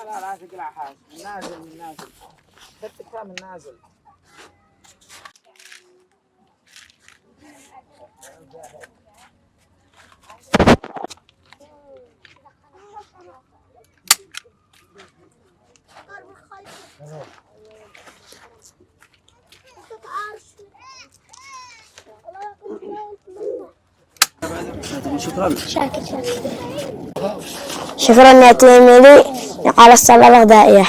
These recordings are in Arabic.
لا لا تقلع حاجة. النازل من نازل. خدت كام النازل. شكرا يا تيميلي على الصلاة الغدائية.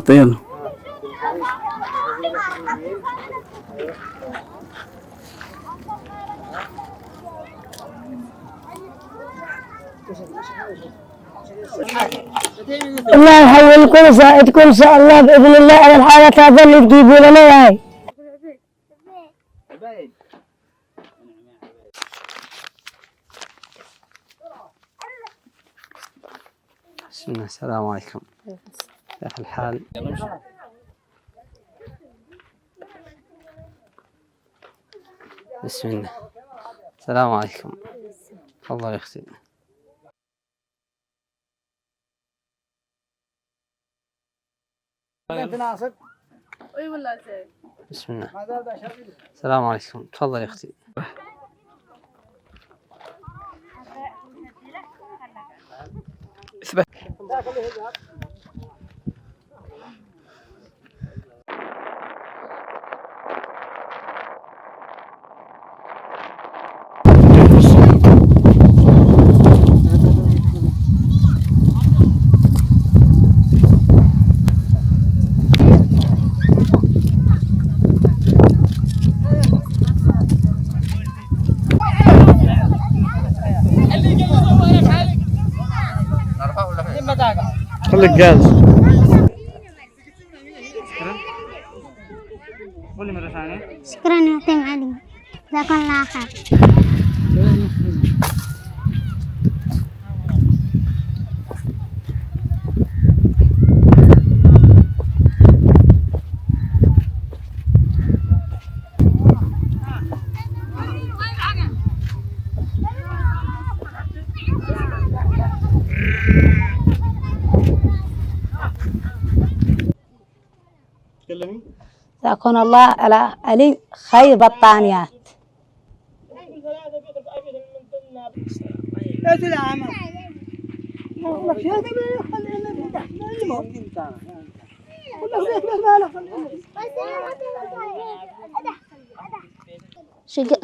يلا. الله يحولكم ويساعدكم إن شاء الله بإذن الله على الحالة هذا اللي تجيبوا لنا إياها. بسم الله. السلام عليكم. كيف الحال؟ بسم الله. السلام عليكم. تفضل يا اختي. بسم الله. السلام عليكم. تفضل يا اختي. خليك جالس. شكرا يا تيم علي، جزاكم الله خير. جزاكم الله على علي خير بطانيات.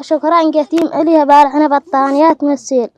شكرا جتيم عليها بارحنا بطانيات مسيل.